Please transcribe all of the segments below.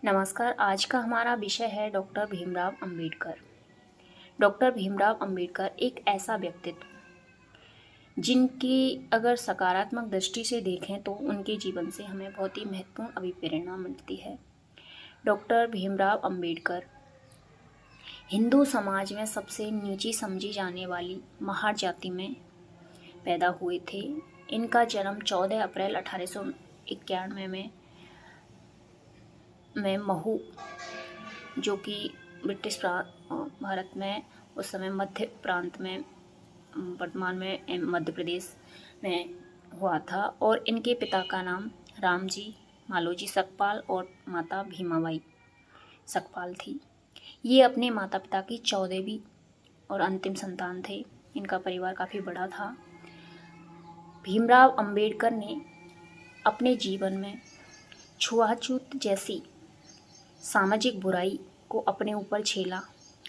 नमस्कार। आज का हमारा विषय है डॉक्टर भीमराव अंबेडकर। डॉक्टर भीमराव अंबेडकर एक ऐसा व्यक्तित्व जिनकी अगर सकारात्मक दृष्टि से देखें तो उनके जीवन से हमें बहुत ही महत्वपूर्ण अभिप्रेरणा मिलती है। डॉक्टर भीमराव अंबेडकर हिंदू समाज में सबसे नीची समझी जाने वाली महार जाति में पैदा हुए थे। इनका जन्म 14 अप्रैल 1891 में महू, जो कि ब्रिटिश भारत में उस समय मध्य प्रांत में, वर्तमान में मध्य प्रदेश में हुआ था। और इनके पिता का नाम रामजी मालोजी सकपाल और माता भीमाबाई सकपाल थी। ये अपने माता पिता की 14वीं और अंतिम संतान थे। इनका परिवार काफ़ी बड़ा था। भीमराव अंबेडकर ने अपने जीवन में छुआछूत जैसी सामाजिक बुराई को अपने ऊपर झेला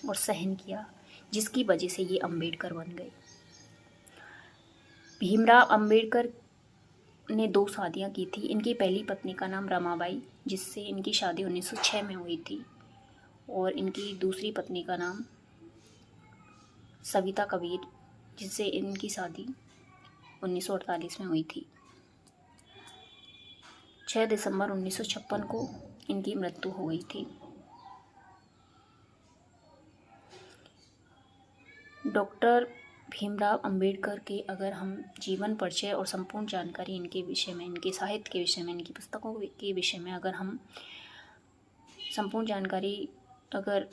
और सहन किया, जिसकी वजह से ये अंबेडकर बन गए। भीमराव अंबेडकर ने 2 शादियां की थी। इनकी पहली पत्नी का नाम रमाबाई, जिससे इनकी शादी 1906 में हुई थी, और इनकी दूसरी पत्नी का नाम सविता कबीर, जिससे इनकी शादी 1948 में हुई थी। 6 दिसंबर 1956 को इनकी मृत्यु हो गई थी। डॉक्टर भीमराव अंबेडकर के अगर हम जीवन परिचय और संपूर्ण जानकारी इनके विषय में, इनके साहित्य के विषय में, इनकी पुस्तकों के विषय में अगर हम संपूर्ण जानकारी अगर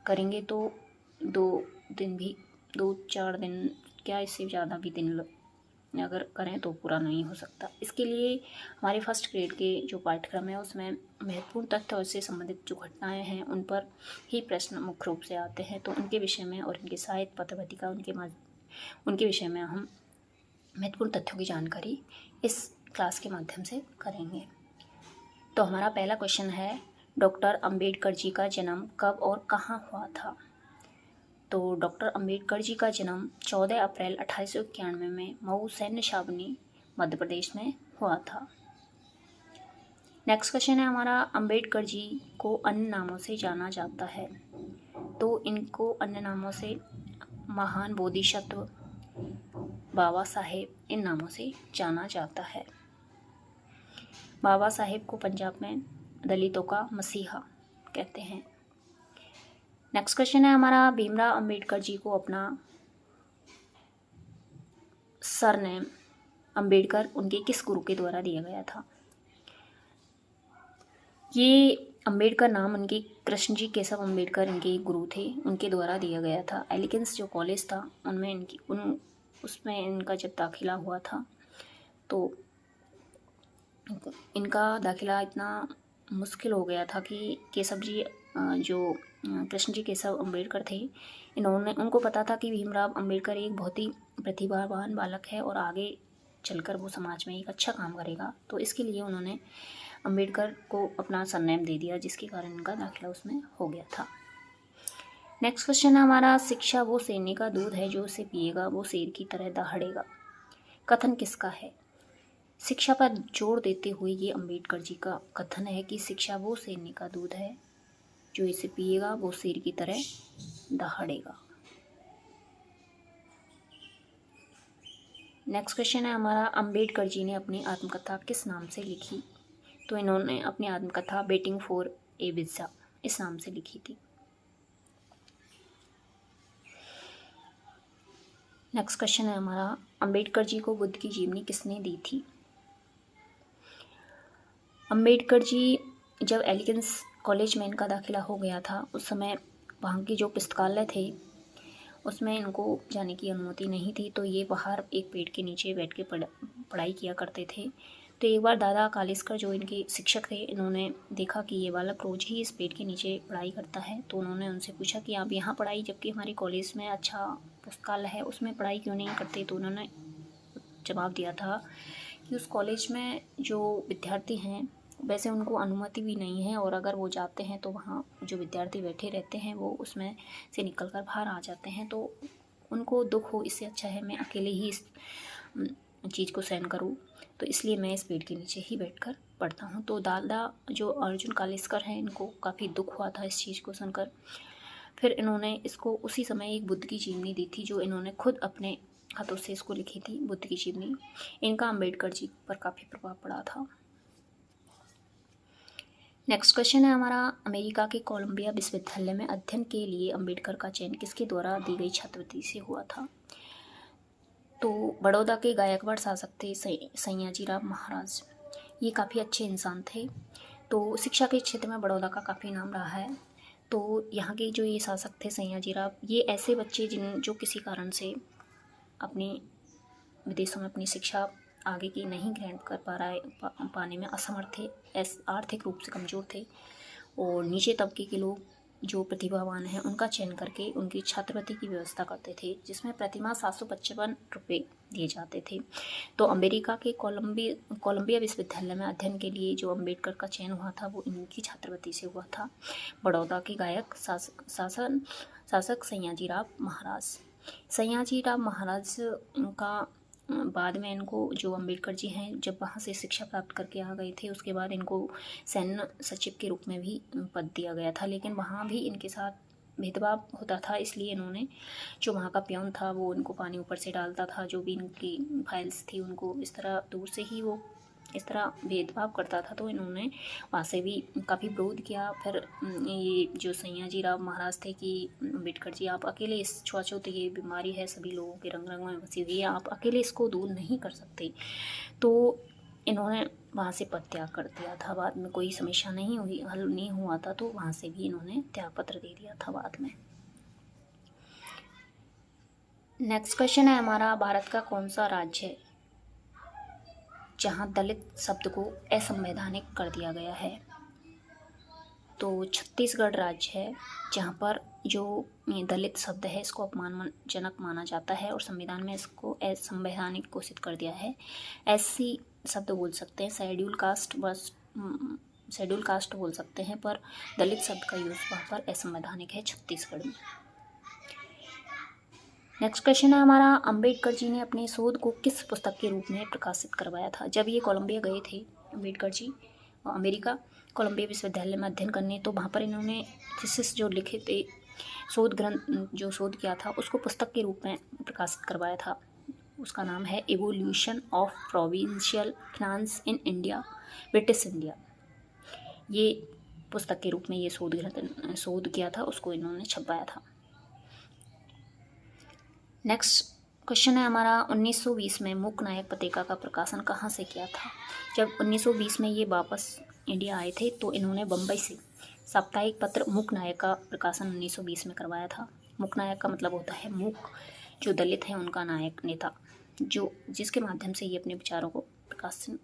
करेंगे तो 2-4 दिन क्या, इससे ज़्यादा भी दिन अगर करें तो पूरा नहीं हो सकता। इसके लिए हमारे फर्स्ट ग्रेड के जो पाठ्यक्रम है उसमें महत्वपूर्ण तथ्य और उससे संबंधित जो घटनाएं हैं उन पर ही प्रश्न मुख्य रूप से आते हैं। तो उनके विषय में और इनके साहित्य, पत्र पत्रिका, उनके विषय में हम महत्वपूर्ण तथ्यों की जानकारी इस क्लास के माध्यम से करेंगे। तो हमारा पहला क्वेश्चन है, डॉक्टर अंबेडकर जी का जन्म कब और कहाँ हुआ था? तो डॉक्टर अंबेडकर जी का जन्म 14 अप्रैल 1891 में मऊ सैन्य छावनी मध्य प्रदेश में हुआ था। नेक्स्ट क्वेश्चन है हमारा, अंबेडकर जी को अन्य नामों से जाना जाता है। तो इनको अन्य नामों से महान बोधिसत्व, बाबा साहेब, इन नामों से जाना जाता है। बाबा साहेब को पंजाब में दलितों का मसीहा कहते हैं। नेक्स्ट क्वेश्चन है हमारा, भीमराव अंबेडकर जी को अपना सरनेम अंबेडकर उनके किस गुरु के द्वारा दिया गया था? ये अंबेडकर नाम उनके कृष्ण जी केशव अंबेडकर इनके गुरु थे, उनके द्वारा दिया गया था। एलिगेंस जो कॉलेज था उनमें उसमें इनका जब दाखिला हुआ था तो इनका दाखिला इतना मुश्किल हो गया था कि केशव जी, जो कृष्ण जी केशव अंबेडकर थे, उनको पता था कि भीमराव अंबेडकर एक बहुत ही प्रतिभावान बालक है और आगे चलकर वो समाज में एक अच्छा काम करेगा। तो इसके लिए उन्होंने अंबेडकर को अपना सरनेम दे दिया, जिसके कारण इनका दाखिला उसमें हो गया था। नेक्स्ट क्वेश्चन है हमारा, शिक्षा वो शेरनी का दूध है जो उसे पिएगा वो शेर की तरह दहाड़ेगा। कथन किसका है? शिक्षा पर जोर देते हुए ये अंबेडकर जी का कथन है कि शिक्षा वो शेरनी का दूध है जो इसे पिएगा वो शेर की तरह दहाड़ेगा। नेक्स्ट क्वेश्चन है हमारा, अंबेडकर जी ने अपनी आत्मकथा किस नाम से लिखी? तो इन्होंने अपनी आत्मकथा वेटिंग फॉर ए वीज़ा इस नाम से लिखी थी। नेक्स्ट क्वेश्चन है हमारा, अंबेडकर जी को बुद्ध की जीवनी किसने दी थी? अंबेडकर जी जब एलिगेंस कॉलेज में इनका दाखिला हो गया था उस समय वहाँ की जो पुस्तकालय थे उसमें इनको जाने की अनुमति नहीं थी, तो ये बाहर एक पेड़ के नीचे बैठ के पढ़ाई किया करते थे। तो एक बार दादा कालेस्कर जो इनके शिक्षक थे, इन्होंने देखा कि ये बालक रोज़ ही इस पेड़ के नीचे पढ़ाई करता है। तो उन्होंने उनसे पूछा कि आप यहाँ पढ़ाई, जबकि हमारे कॉलेज में अच्छा पुस्तकालय है, उसमें पढ़ाई क्यों नहीं करते? तो उन्होंने जवाब दिया था कि उस कॉलेज में जो विद्यार्थी हैं वैसे उनको अनुमति भी नहीं है, और अगर वो जाते हैं तो वहाँ जो विद्यार्थी बैठे रहते हैं वो उसमें से निकल कर बाहर आ जाते हैं, तो उनको दुख हो, इससे अच्छा है मैं अकेले ही इस चीज़ को सहन करूँ। तो इसलिए मैं इस पेड़ के नीचे ही बैठकर पढ़ता हूँ। तो दादा जो अर्जुन कालेस्कर हैं, इनको काफ़ी दुख हुआ था इस चीज़ को सुनकर। फिर इन्होंने इसको उसी समय एक बुद्ध की जीवनी दी थी, जो इन्होंने खुद अपने हाथों से इसको लिखी थी, बुद्ध की जीवनी। इनका अम्बेडकर जी पर काफ़ी प्रभाव पड़ा था। नेक्स्ट क्वेश्चन है हमारा, अमेरिका के कोलंबिया विश्वविद्यालय में अध्ययन के लिए अम्बेडकर का चयन किसके द्वारा दी गई छात्रवृत्ति से हुआ था? तो बड़ौदा के गायकवाड़ शासक थे सयाजीराव महाराज। ये काफ़ी अच्छे इंसान थे। तो शिक्षा के क्षेत्र में बड़ौदा का काफ़ी नाम रहा है। तो यहाँ के जो ये शासक थे सयाजीराव, ये ऐसे बच्चे जो किसी कारण से अपने विदेशों में अपनी शिक्षा आगे की नहीं ग्रहण कर पाने में असमर्थ थे, आर्थिक रूप से कमज़ोर थे, और नीचे तबके के लोग जो प्रतिभावान हैं उनका चयन करके उनकी छात्रवृत्ति की व्यवस्था करते थे, जिसमें प्रतिमाह 755 रुपये दिए जाते थे। तो अमेरिका के कोलंबिया विश्वविद्यालय में अध्ययन के लिए जो अम्बेडकर का चयन हुआ था वो इनकी छात्रवृत्ति से हुआ था। बड़ौदा के गायक शासक सयाजीराव महाराज। सयाजीराव महाराज का बाद में इनको जो अम्बेडकर जी हैं, जब वहाँ से शिक्षा प्राप्त करके आ गए थे, उसके बाद इनको सैन्य सचिव के रूप में भी पद दिया गया था। लेकिन वहाँ भी इनके साथ भेदभाव होता था, इसलिए इन्होंने जो वहाँ का प्यून था वो इनको पानी ऊपर से डालता था, जो भी इनकी फाइल्स थी उनको इस तरह दूर से ही वो इस तरह भेदभाव करता था। तो इन्होंने वहाँ से भी काफ़ी विरोध किया। फिर ये जो सयाजीराव महाराज थे कि अम्बेडकर जी, आप अकेले इस छुआछूत ये बीमारी है, सभी लोगों के रंग रंगों में बसी हुई है, आप अकेले इसको दूर नहीं कर सकते। तो इन्होंने वहाँ से पद त्याग कर दिया था। बाद में कोई समस्या नहीं हुई, हल नहीं हुआ था, तो वहाँ से भी इन्होंने त्यागपत्र दे दिया था बाद में। नेक्स्ट क्वेश्चन है हमारा, भारत का कौन सा राज्य है जहाँ दलित शब्द को असंवैधानिक कर दिया गया है? तो छत्तीसगढ़ राज्य है, जहाँ पर जो दलित शब्द है इसको अपमानजनक माना जाता है और संविधान में इसको असंवैधानिक घोषित कर दिया है। एससी शब्द बोल सकते हैं, शेड्यूल कास्ट बोल सकते हैं, पर दलित शब्द का यूज़ वहाँ पर असंवैधानिक है छत्तीसगढ़ में। नेक्स्ट क्वेश्चन है हमारा, अम्बेडकर जी ने अपने शोध को किस पुस्तक के रूप में प्रकाशित करवाया था? जब ये कोलंबिया गए थे अम्बेडकर जी अमेरिका कोलंबिया विश्वविद्यालय में अध्ययन करने, तो वहाँ पर इन्होंने थीसिस जो लिखे थे, शोध ग्रंथ जो शोध किया था, उसको पुस्तक के रूप में प्रकाशित करवाया था। उसका नाम है evolution of provincial finance in India, British India. ये पुस्तक के रूप में ये शोध किया था, उसको इन्होंने छपवाया था। नेक्स्ट क्वेश्चन है हमारा, 1920 में मूक नायक पत्रिका का प्रकाशन कहाँ से किया था? जब 1920 में ये वापस इंडिया आए थे, तो इन्होंने बम्बई से साप्ताहिक पत्र मूक नायक का प्रकाशन 1920 में करवाया था। मूक नायक का मतलब होता है मूक, जो दलित हैं उनका नायक, नेता, जो जिसके माध्यम से ये अपने विचारों को प्रकाशन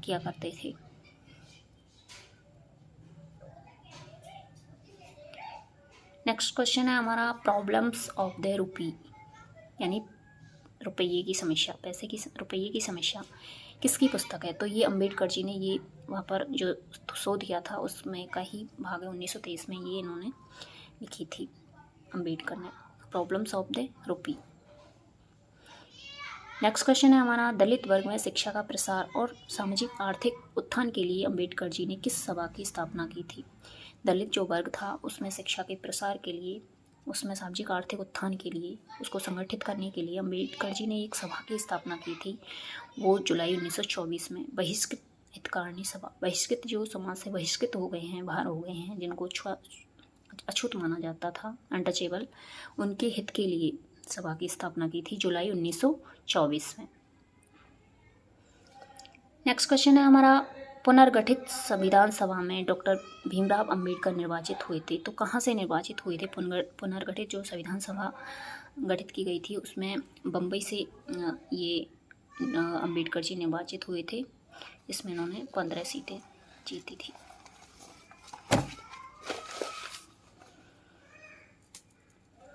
किया करते थे। नेक्स्ट क्वेश्चन है हमारा, प्रॉब्लम्स ऑफ द रूपी, यानी रुपये की समस्या, रुपये की समस्या किसकी पुस्तक है? तो ये अम्बेडकर जी ने ये वहाँ पर जो शोध किया था उसमें का ही भाग है। 1923 में ये इन्होंने लिखी थी अम्बेडकर ने, problems of the rupee. Next question है हमारा, दलित वर्ग में शिक्षा का प्रसार और सामाजिक आर्थिक उत्थान के लिए अम्बेडकर जी ने किस सभा की स्थापना की थी? दलित जो वर्ग था उसमें शिक्षा के प्रसार के लिए, उसमें सामाजिक आर्थिक उत्थान के लिए, उसको संगठित करने के लिए अम्बेडकर जी ने एक सभा की स्थापना की थी। वो जुलाई 1924 में बहिष्कृत हितकारिणी सभा, बहिष्कृत जो समाज से बहिष्कृत हो गए हैं, बाहर हो गए हैं, जिनको अछूत माना जाता था, अनटचेबल, उनके हित के लिए सभा की स्थापना की थी जुलाई 1924 में। नेक्स्ट क्वेश्चन है हमारा, पुनर्गठित संविधान सभा में डॉक्टर भीमराव अंबेडकर निर्वाचित हुए थे। तो कहाँ से निर्वाचित हुए थे? पुनर्गठित जो संविधान सभा गठित की गई थी उसमें बम्बई से ये अंबेडकर जी निर्वाचित हुए थे। इसमें इन्होंने 15 सीटें जीती थी।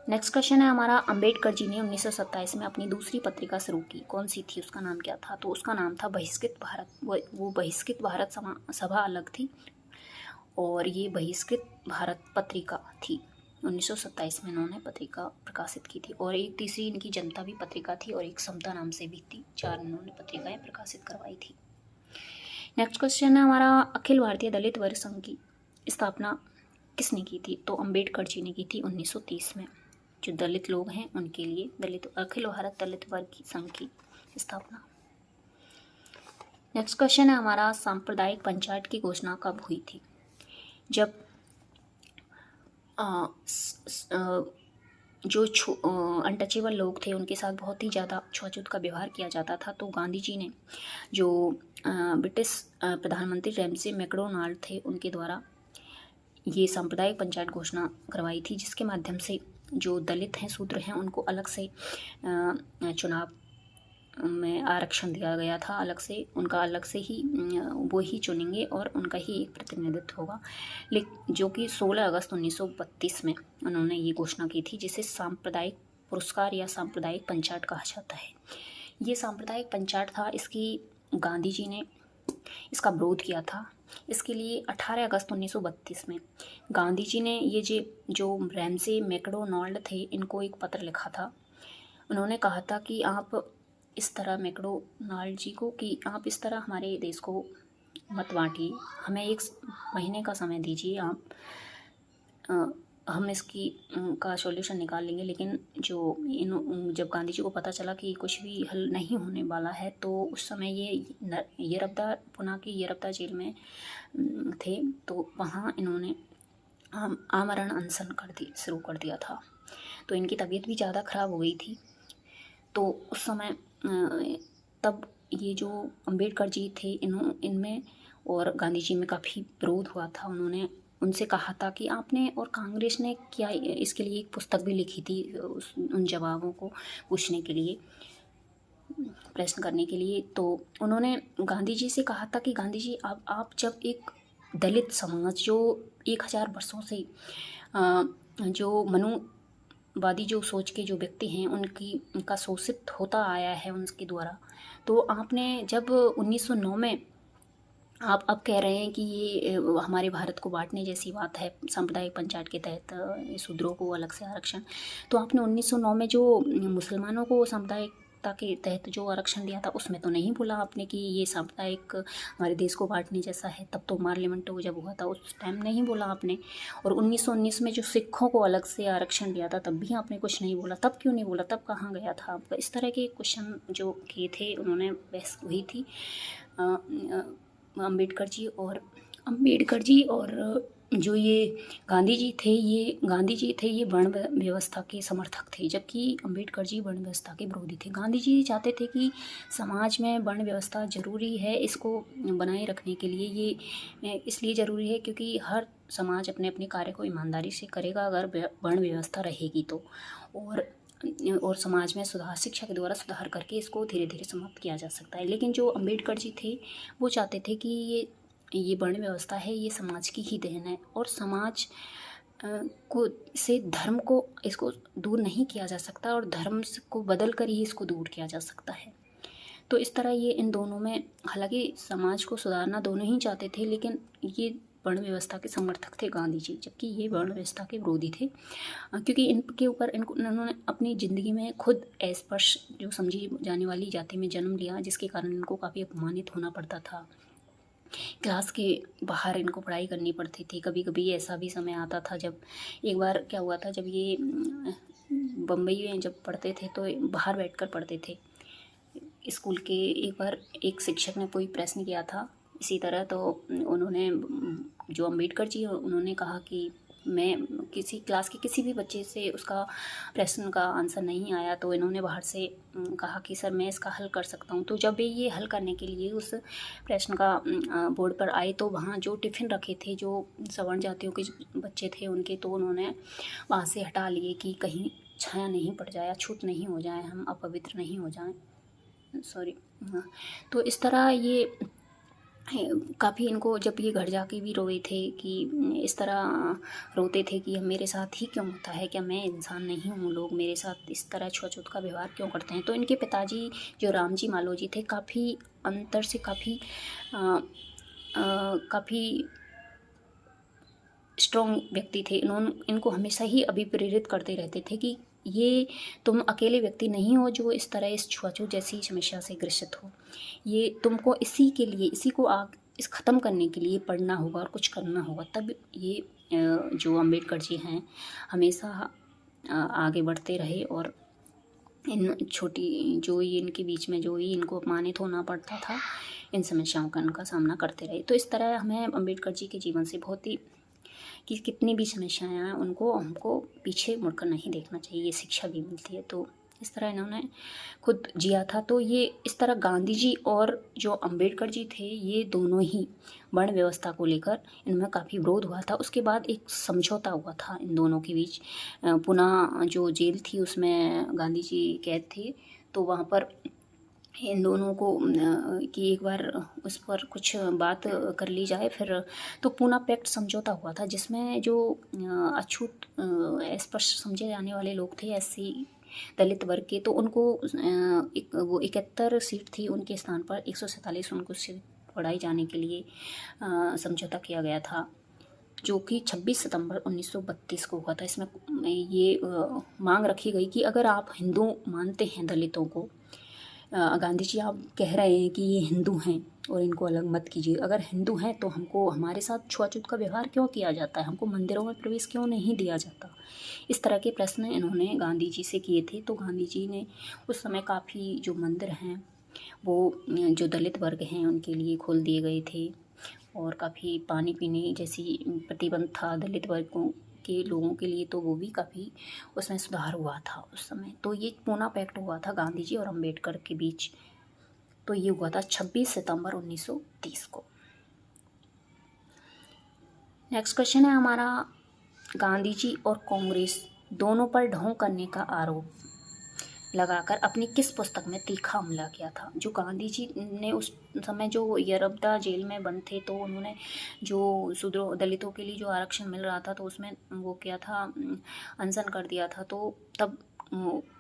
नेक्स्ट क्वेश्चन है हमारा, अंबेडकर जी ने 1927 में अपनी दूसरी पत्रिका शुरू की, कौन सी थी? उसका नाम क्या था? तो उसका नाम था बहिष्कृत भारत। वो बहिष्कृत भारत सभा अलग थी और ये बहिष्कृत भारत पत्रिका थी। 1927 में इन्होंने पत्रिका प्रकाशित की थी। और एक तीसरी इनकी जनता भी पत्रिका थी और एक समता नाम से भी थी। 4 इन्होंने पत्रिकाएं प्रकाशित करवाई थी। नेक्स्ट क्वेश्चन है हमारा, अखिल भारतीय दलित वर्ग संघ की स्थापना किसने की थी? तो अंबेडकर जी ने की थी 1930 में। जो दलित लोग हैं उनके लिए दलित अखिल भारत दलित वर्ग संघ की स्थापना। नेक्स्ट क्वेश्चन है हमारा, सांप्रदायिक पंचायत की घोषणा कब हुई थी? जब जो अनटचेबल लोग थे उनके साथ बहुत ही ज़्यादा छूआछूत का व्यवहार किया जाता था, तो गांधी जी ने जो ब्रिटिश प्रधानमंत्री रैमसे मैकडोनाल्ड थे उनके द्वारा ये सांप्रदायिक पंचायत घोषणा करवाई थी, जिसके माध्यम से जो दलित हैं, शूद्र हैं, उनको अलग से चुनाव में आरक्षण दिया गया था। अलग से उनका अलग से ही वो ही चुनेंगे और उनका ही एक प्रतिनिधित्व होगा। लेकिन जो कि 16 अगस्त 1932 में उन्होंने ये घोषणा की थी, जिसे सांप्रदायिक पुरस्कार या सांप्रदायिक पंचायत कहा जाता है। ये सांप्रदायिक पंचायत था, इसकी गांधी जी ने इसका विरोध किया था। इसके लिए 18 अगस्त 1932 में गांधी जी ने ये जो रैमसे मैकडोनाल्ड थे इनको एक पत्र लिखा था। उन्होंने कहा था कि आप इस तरह मैकडोनाल्ड जी को कि आप इस तरह हमारे देश को मत बांटिए, हमें 1 महीने का समय दीजिए, हम इसकी का सॉल्यूशन निकाल लेंगे। लेकिन जब गांधी जी को पता चला कि कुछ भी हल नहीं होने वाला है, तो उस समय ये येरवदा पुणे की येरवदा जेल में थे, तो वहाँ इन्होंने आमरण अनशन शुरू कर दिया था। तो इनकी तबीयत भी ज़्यादा ख़राब हो गई थी। तो उस समय तब ये जो अंबेडकर जी थे इनमें और गांधी जी में काफ़ी विरोध हुआ था। उन्होंने उनसे कहा था कि आपने और कांग्रेस ने क्या इसके लिए एक पुस्तक भी लिखी थी उन जवाबों को पूछने के लिए, प्रश्न करने के लिए। तो उन्होंने गांधी जी से कहा था कि गांधी जी आप जब एक दलित समाज जो 1000 वर्षों से जो मनुवादी जो सोच के जो व्यक्ति हैं उनका शोषित होता आया है उनके द्वारा, तो आपने जब 1909 में आप अब कह रहे हैं कि ये हमारे भारत को बांटने जैसी बात है, सांप्रदायिक पंचायत के तहत शूद्रों को अलग से आरक्षण, तो आपने 1909 में जो मुसलमानों को सांप्रदायिकता के तहत जो आरक्षण दिया था उसमें तो नहीं बोला आपने कि ये सांप्रदायिक हमारे देश को बांटने जैसा है। तब तो पार्लियामेंट जब हुआ था उस टाइम नहीं बोला आपने। और 1919 में जो सिखों को अलग से आरक्षण दिया था तब भी आपने कुछ नहीं बोला। तब क्यों नहीं बोला, तब कहाँ गया था आपका? इस तरह के क्वेश्चन जो किए थे उन्होंने, बहस हुई थी अंबेडकर जी और जो ये गांधी जी थे ये वर्ण व्यवस्था के समर्थक थे, जबकि अंबेडकर जी वर्ण व्यवस्था के विरोधी थे। गांधी जी चाहते थे कि समाज में वर्ण व्यवस्था ज़रूरी है, इसको बनाए रखने के लिए ये इसलिए ज़रूरी है क्योंकि हर समाज अपने अपने कार्य को ईमानदारी से करेगा अगर वर्ण व्यवस्था रहेगी तो। और समाज में शिक्षा के द्वारा सुधार करके इसको धीरे धीरे समाप्त किया जा सकता है। लेकिन जो अंबेडकर जी थे वो चाहते थे कि ये वर्ण व्यवस्था है, ये समाज की ही देन है और समाज को से धर्म को इसको दूर नहीं किया जा सकता और धर्म को बदल कर ही इसको दूर किया जा सकता है। तो इस तरह ये इन दोनों में, हालांकि समाज को सुधारना दोनों ही चाहते थे, लेकिन ये वर्ण व्यवस्था के समर्थक थे गांधी जी, जबकि ये वर्ण व्यवस्था के विरोधी थे क्योंकि इनके ऊपर इन्होंने अपनी ज़िंदगी में खुद अस्पृश्य जो समझी जाने वाली जाति में जन्म लिया, जिसके कारण इनको काफ़ी अपमानित होना पड़ता था। क्लास के बाहर इनको पढ़ाई करनी पड़ती थी। कभी कभी ऐसा भी समय आता था, जब एक बार क्या हुआ था, जब ये बम्बई में जब पढ़ते थे तो बाहर बैठकर पढ़ते थे स्कूल के। एक बार एक शिक्षक ने कोई प्रश्न किया था इसी तरह, तो उन्होंने जो अंबेडकर जी उन्होंने कहा कि मैं किसी क्लास के किसी भी बच्चे से उसका प्रश्न का आंसर नहीं आया, तो इन्होंने बाहर से कहा कि सर मैं इसका हल कर सकता हूँ। तो जब ये हल करने के लिए उस प्रश्न का बोर्ड पर आए तो वहाँ जो टिफ़िन रखे थे जो सवर्ण जातियों के बच्चे थे उनके, तो उन्होंने वहाँ से हटा लिए कि कहीं छाया नहीं पड़ जाए, छूत नहीं हो जाए, हम अपवित्र नहीं हो जाएं, सॉरी। तो इस तरह ये काफ़ी इनको, जब ये घर जाके भी रोए थे कि इस तरह रोते थे कि मेरे साथ ही क्यों होता है, क्या मैं इंसान नहीं हूँ, लोग मेरे साथ इस तरह छुआछूत का व्यवहार क्यों करते हैं। तो इनके पिताजी जो रामजी मालोजी थे काफ़ी अंतर से काफ़ी स्ट्रॉन्ग व्यक्ति थे। इनको हमेशा ही अभिप्रेरित करते रहते थे कि ये तुम अकेले व्यक्ति नहीं हो जो इस तरह इस छुआछूत जैसी समस्या से ग्रसित हो। ये तुमको इसी के लिए, इसी को इस ख़त्म करने के लिए पढ़ना होगा और कुछ करना होगा। तब ये जो अम्बेडकर जी हैं हमेशा आगे बढ़ते रहे और इन छोटी जो ये इनके बीच में जो ही इनको अपमानित होना पड़ता था, इन समस्याओं का इनका सामना करते रहे। तो इस तरह हमें अम्बेडकर जी के जीवन से बहुत ही कि कितनी भी समस्याएं आएँ उनको हमको पीछे मुड़कर नहीं देखना चाहिए, ये शिक्षा भी मिलती है। तो इस तरह इन्होंने खुद जिया था। तो ये इस तरह गांधी जी और जो अम्बेडकर जी थे ये दोनों ही वर्ण व्यवस्था को लेकर इनमें काफ़ी विरोध हुआ था। उसके बाद एक समझौता हुआ था इन दोनों के बीच। पुणे जो जेल थी उसमें गांधी जी कैद थे, तो वहाँ पर इन दोनों को कि एक बार उस पर कुछ बात कर ली जाए फिर। तो पूना पैक्ट समझौता हुआ था जिसमें जो अछूत स्पष्ट समझे जाने वाले लोग थे, एससी दलित वर्ग के, तो उनको वो 71 सीट थी, उनके स्थान पर 147 उनको सीट बढ़ाई जाने के लिए समझौता किया गया था, जो कि 26 सितंबर 1932 को हुआ था। इसमें ये मांग रखी गई कि अगर आप हिंदू मानते हैं दलितों को, गांधी जी आप कह रहे हैं कि ये हिंदू हैं और इनको अलग मत कीजिए, अगर हिंदू हैं तो हमको हमारे साथ छुआछूत का व्यवहार क्यों किया जाता है, हमको मंदिरों में प्रवेश क्यों नहीं दिया जाता। इस तरह के प्रश्न इन्होंने गांधी जी से किए थे। तो गांधी जी ने उस समय काफ़ी जो मंदिर हैं वो जो दलित वर्ग हैं उनके लिए खोल दिए गए थे और काफ़ी पानी पीने जैसी प्रतिबंध था दलित वर्गों के लोगों के लिए, तो वो भी काफ़ी उसमें सुधार हुआ था उस समय। तो ये पूना पैक्ट हुआ था गांधी जी और अम्बेडकर के बीच। तो ये हुआ था 26 सितंबर 1930 को। नेक्स्ट क्वेश्चन है हमारा, गांधी जी और कांग्रेस दोनों पर ढोंग करने का आरोप लगाकर अपनी किस पुस्तक में तीखा हमला किया था। जो गांधी जी ने उस समय जो यरबदा जेल में बंद थे, तो उन्होंने जो शूद्रों दलितों के लिए जो आरक्षण मिल रहा था तो उसमें वो किया था, अनशन कर दिया था। तो तब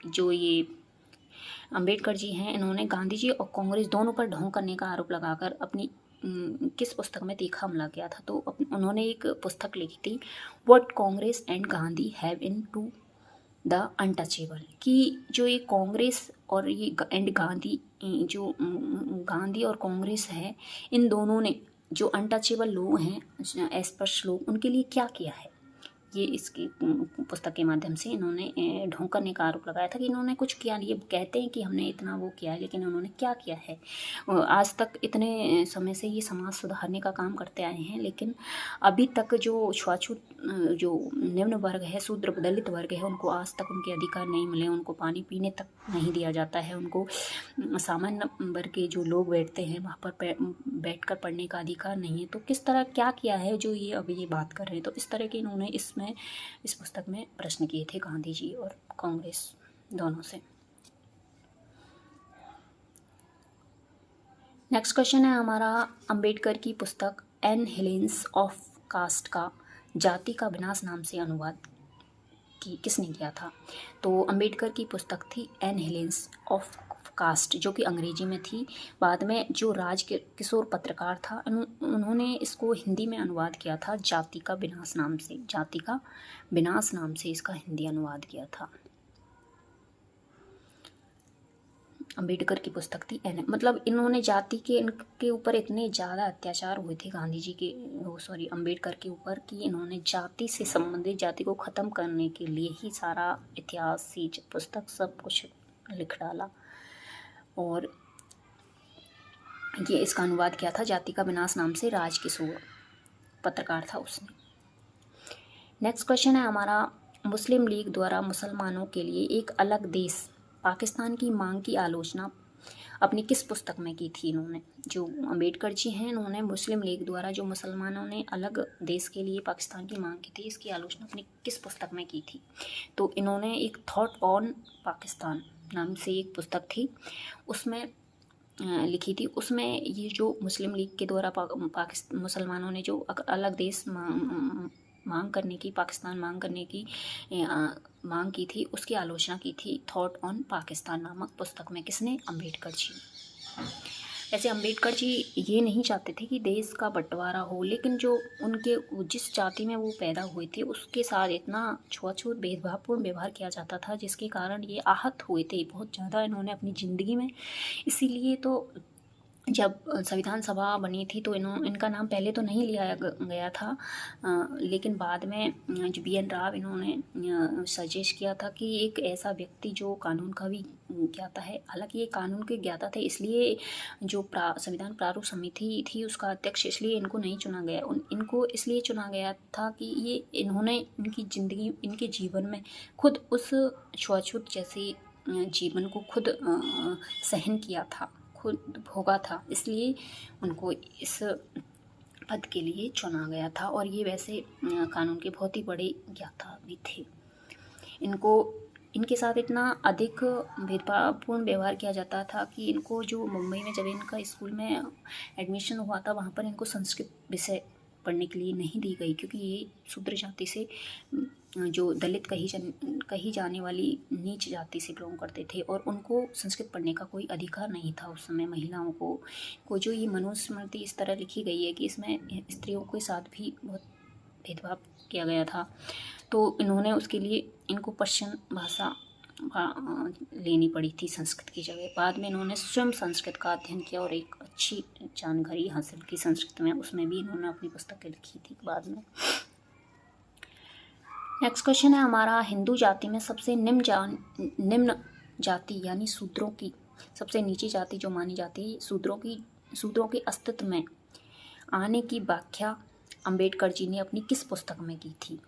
जो ये अम्बेडकर जी हैं इन्होंने गांधी जी और कांग्रेस दोनों पर ढोंग करने का आरोप लगाकर अपनी किस पुस्तक में तीखा हमला किया था। तो उन्होंने एक पुस्तक लिखी थी, what Congress and Gandhi have in to the untouchable, कि जो ये कांग्रेस और ये एंड गांधी, जो गांधी और कांग्रेस है, इन दोनों ने जो अनटचेबल लोग हैं, अस्पृश्य लोग, उनके लिए क्या किया है। ये इसकी पुस्तक के माध्यम से इन्होंने ढोंग करने का आरोप लगाया था कि इन्होंने कुछ किया नहीं। ये कहते हैं कि हमने इतना वो किया है, लेकिन उन्होंने क्या किया है। आज तक इतने समय से ये समाज सुधारने का काम करते आए हैं, लेकिन अभी तक जो छुआछूत जो निम्न वर्ग है, शूद्र दलित वर्ग है, उनको आज तक उनके अधिकार नहीं मिले। उनको पानी पीने तक नहीं दिया जाता है, उनको सामान्य वर्ग के जो लोग बैठते हैं वहाँ पर बैठकर पढ़ने का अधिकार नहीं है। तो किस तरह क्या किया है जो ये अभी ये बात कर रहे हैं। तो इस तरह के इन्होंने इस पुस्तक में प्रश्न किए थे गांधी जी और कांग्रेस दोनों से। नेक्स्ट क्वेश्चन है हमारा, अंबेडकर की पुस्तक एनहिलेंस ऑफ कास्ट का जाति का विनाश नाम से अनुवाद किसने किया था। तो अंबेडकर की पुस्तक थी एनहिलेंस ऑफ कास्ट, जो कि अंग्रेजी में थी। बाद में जो किशोर पत्रकार था उन्होंने इसको हिंदी में अनुवाद किया था जाति का विनाश नाम से। जाति का विनाश नाम से इसका हिंदी अनुवाद किया था। अंबेडकर की पुस्तक थी मतलब इन्होंने जाति के इनके ऊपर इतने ज़्यादा अत्याचार हुए थे गांधी जी के अंबेडकर के ऊपर, कि इन्होंने जाति से संबंधित, जाति को ख़त्म करने के लिए ही सारा इतिहास ही पुस्तक सब कुछ लिख डाला और ये इसका अनुवाद किया था जाति का विनाश नाम से। किशोर पत्रकार था उसने। नेक्स्ट क्वेश्चन है हमारा, मुस्लिम लीग द्वारा मुसलमानों के लिए एक अलग देश पाकिस्तान की मांग की आलोचना अपनी किस पुस्तक में की थी। इन्होंने जो अंबेडकर जी हैं इन्होंने मुस्लिम लीग द्वारा जो मुसलमानों ने अलग देश के लिए पाकिस्तान की मांग की थी, इसकी आलोचना अपनी किस पुस्तक में की थी। तो इन्होंने एक थॉट ऑन पाकिस्तान नाम से एक पुस्तक थी उसमें लिखी थी। उसमें ये जो मुस्लिम लीग के द्वारा मुसलमानों ने जो अलग देश मांग करने की, पाकिस्तान मांग करने की मांग की थी, उसकी आलोचना की थी थॉट ऑन पाकिस्तान नामक पुस्तक में। किसने? अंबेडकर जी। ऐसे अंबेडकर जी ये नहीं चाहते थे कि देश का बंटवारा हो, लेकिन जो उनके जिस जाति में वो पैदा हुए थे उसके साथ इतना छुआछूत भेदभावपूर्ण व्यवहार किया जाता था, जिसके कारण ये आहत हुए थे बहुत ज़्यादा इन्होंने अपनी ज़िंदगी में। इसीलिए तो जब संविधान सभा बनी थी तो इनका नाम पहले तो नहीं लिया गया था, लेकिन बाद में जो BN राव इन्होंने सजेस्ट किया था कि एक ऐसा व्यक्ति जो कानून का भी ज्ञाता है। हालांकि ये कानून के ज्ञाता थे, इसलिए जो संविधान प्रारूप समिति थी उसका अध्यक्ष इसलिए इनको नहीं चुना गया। इनको इसलिए चुना गया था कि ये इन्होंने इनकी ज़िंदगी इनके जीवन में खुद उस छुआछूत जैसे जीवन को खुद सहन किया था, खुद भोगा था, इसलिए उनको इस पद के लिए चुना गया था। और ये वैसे कानून के बहुत ही बड़े ज्ञाता भी थे। इनके साथ इतना अधिक भेदभावपूर्ण व्यवहार किया जाता था कि इनको जो मुंबई में जब इनका स्कूल में एडमिशन हुआ था वहाँ पर इनको संस्कृत विषय पढ़ने के लिए नहीं दी गई, क्योंकि ये शूद्र जाति से जो दलित कही जाने वाली नीच जाति से बिलोंग करते थे और उनको संस्कृत पढ़ने का कोई अधिकार नहीं था उस समय। महिलाओं को जो ये मनुस्मृति इस तरह लिखी गई है कि इसमें स्त्रियों के साथ भी बहुत भेदभाव किया गया था, तो इन्होंने उसके लिए इनको पर्शियन भाषा लेनी पड़ी थी संस्कृत की जगह। बाद में इन्होंने स्वयं संस्कृत का अध्ययन किया और एक अच्छी जानकारी हासिल की संस्कृत में, उसमें भी इन्होंने अपनी पुस्तकें लिखी थी बाद में। नेक्स्ट क्वेश्चन है हमारा, हिंदू जाति में सबसे निम्न जाति यानी शूद्रों की सबसे नीची जाति जो मानी जाती है, शूद्रों के अस्तित्व में आने की व्याख्या अंबेडकर जी ने अपनी किस पुस्तक में की थी?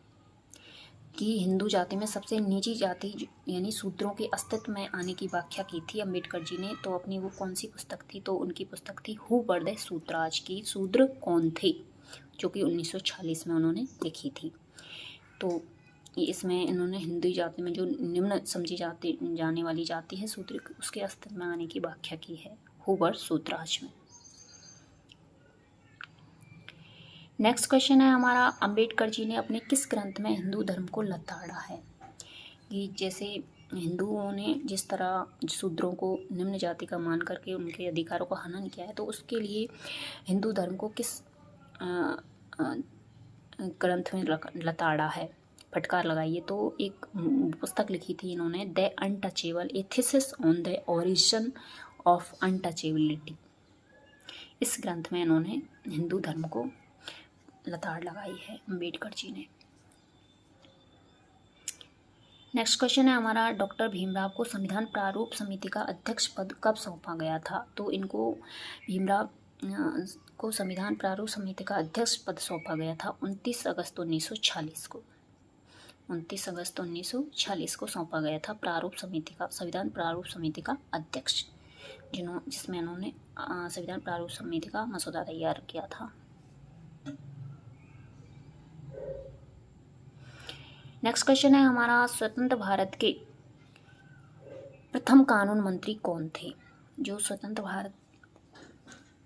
कि हिंदू जाति में सबसे नीची जाति यानी शूद्रों के अस्तित्व में आने की व्याख्या की थी अंबेडकर जी ने, तो अपनी वो कौन सी पुस्तक थी? तो उनकी पुस्तक थी हु वर द शूद्राज, की शूद्र कौन थे, जो कि 1946 में उन्होंने लिखी थी। तो इसमें इन्होंने हिंदू जाति में जो निम्न समझी जाने वाली जाति है शूद्र, उसके अस्तित्व में आने की व्याख्या की है हु वर शूद्राज में। नेक्स्ट क्वेश्चन है हमारा, अंबेडकर जी ने अपने किस ग्रंथ में हिंदू धर्म को लताड़ा है? कि जैसे हिंदुओं ने जिस तरह शूद्रों को निम्न जाति का मान करके उनके अधिकारों का हनन किया है, तो उसके लिए हिंदू धर्म को किस ग्रंथ में लताड़ा है, फटकार लगाइए। तो एक पुस्तक लिखी थी इन्होंने, the untouchable, A thesis on the origin of untouchability. इस ग्रंथ में इन्होंने हिंदू धर्म को लताड़ लगाई है अंबेडकर जी ने। नेक्स्ट क्वेश्चन है हमारा, डॉक्टर भीमराव को संविधान प्रारूप समिति का अध्यक्ष पद कब सौंपा गया था? तो इनको भीमराव को संविधान प्रारूप समिति का अध्यक्ष पद सौंपा गया था 29 अगस्त 1946 को। 29 अगस्त 1946 को सौंपा गया था संविधान प्रारूप समिति का अध्यक्ष, जिसमें इन्होंने संविधान प्रारूप समिति का मसौदा तैयार किया था। नेक्स्ट क्वेश्चन है हमारा, स्वतंत्र भारत के प्रथम कानून मंत्री कौन थे? जो स्वतंत्र भारत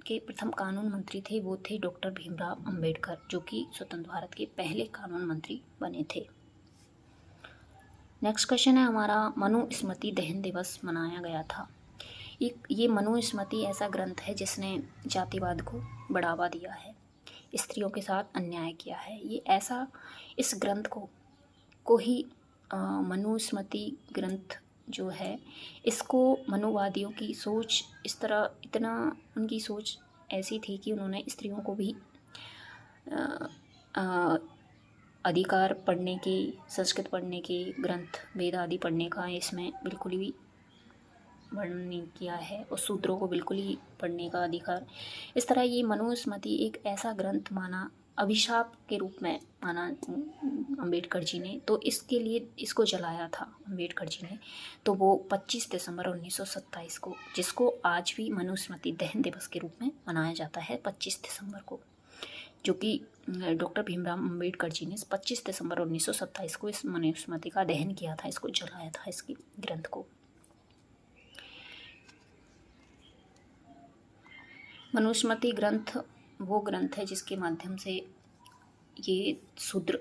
के प्रथम कानून मंत्री थे वो थे डॉक्टर भीमराव अंबेडकर, जो कि स्वतंत्र भारत के पहले कानून मंत्री बने थे। नेक्स्ट क्वेश्चन है हमारा, मनुस्मृति दहन दिवस मनाया गया था। ये मनुस्मृति ऐसा ग्रंथ है जिसने जातिवाद को बढ़ावा दिया है, स्त्रियों के साथ अन्याय किया है। इस ग्रंथ को ही मनुस्मृति ग्रंथ जो है, इसको मनुवादियों की सोच उनकी सोच ऐसी थी कि उन्होंने स्त्रियों को भी अधिकार पढ़ने की, संस्कृत पढ़ने की, ग्रंथ वेद आदि पढ़ने का इसमें बिल्कुल भी वर्णन नहीं किया है, और शूद्रों को बिल्कुल ही पढ़ने का अधिकार। इस तरह ये मनुस्मृति एक ऐसा ग्रंथ माना, अभिशाप के रूप में माना अंबेडकर जी ने, तो इसके लिए इसको जलाया था अंबेडकर जी ने। तो वो 25 दिसंबर 1927 को, जिसको आज भी मनुस्मृति दहन दिवस के रूप में मनाया जाता है 25 दिसंबर को, जो कि डॉक्टर भीमराव अंबेडकर जी ने 25 दिसंबर 1927 को इस मनुस्मृति का दहन किया था, इसको जलाया था, इसकी ग्रंथ को। मनुस्मृति ग्रंथ वो ग्रंथ है जिसके माध्यम से ये शूद्र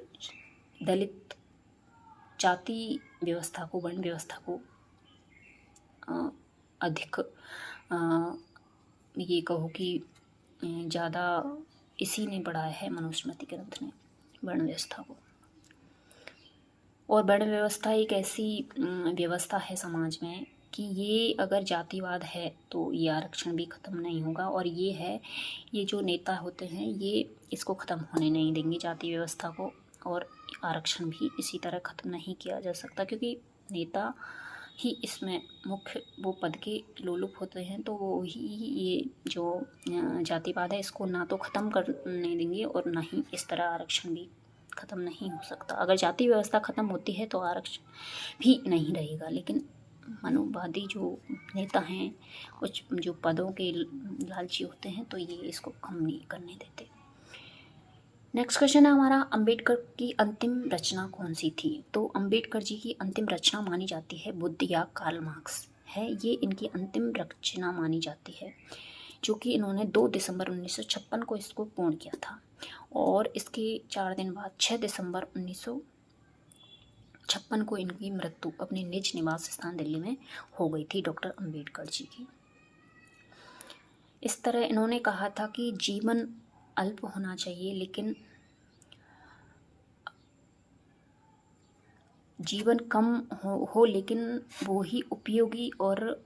दलित जाति व्यवस्था को, वर्ण व्यवस्था को अधिक ये कहो कि ज़्यादा इसी ने बढ़ाया है, मनुस्मृति ग्रंथ ने वर्ण व्यवस्था को। और वर्ण व्यवस्था एक ऐसी व्यवस्था है समाज में कि ये अगर जातिवाद है तो ये आरक्षण भी ख़त्म नहीं होगा, और ये जो नेता होते हैं ये इसको ख़त्म होने नहीं देंगे जाति व्यवस्था को, और आरक्षण भी इसी तरह ख़त्म नहीं किया जा सकता, क्योंकि नेता ही इसमें मुख्य वो पद के लोलुप होते हैं, तो वो ही ये जो जातिवाद है इसको ना तो ख़त्म करने देंगे और ना ही इस तरह आरक्षण भी ख़त्म नहीं हो सकता। अगर जाति व्यवस्था ख़त्म होती है तो आरक्षण भी नहीं रहेगा, लेकिन मनुवादी जो नेता हैं, कुछ जो पदों के लालची होते हैं, तो ये इसको कम नहीं करने देते। नेक्स्ट क्वेश्चन है हमारा, अंबेडकर की अंतिम रचना कौन सी थी? तो अंबेडकर जी की अंतिम रचना मानी जाती है बुद्ध या कार्ल मार्क्स है, ये इनकी अंतिम रचना मानी जाती है, जो कि इन्होंने 2 दिसंबर 1956 को इसको पूर्ण किया था, और इसके 4 दिन बाद 6 दिसंबर 1956 को इनकी मृत्यु अपने निज निवास स्थान दिल्ली में हो गई थी, डॉक्टर अंबेडकर जी की। इस तरह इन्होंने कहा था कि जीवन अल्प होना चाहिए, लेकिन जीवन कम हो लेकिन वो ही उपयोगी और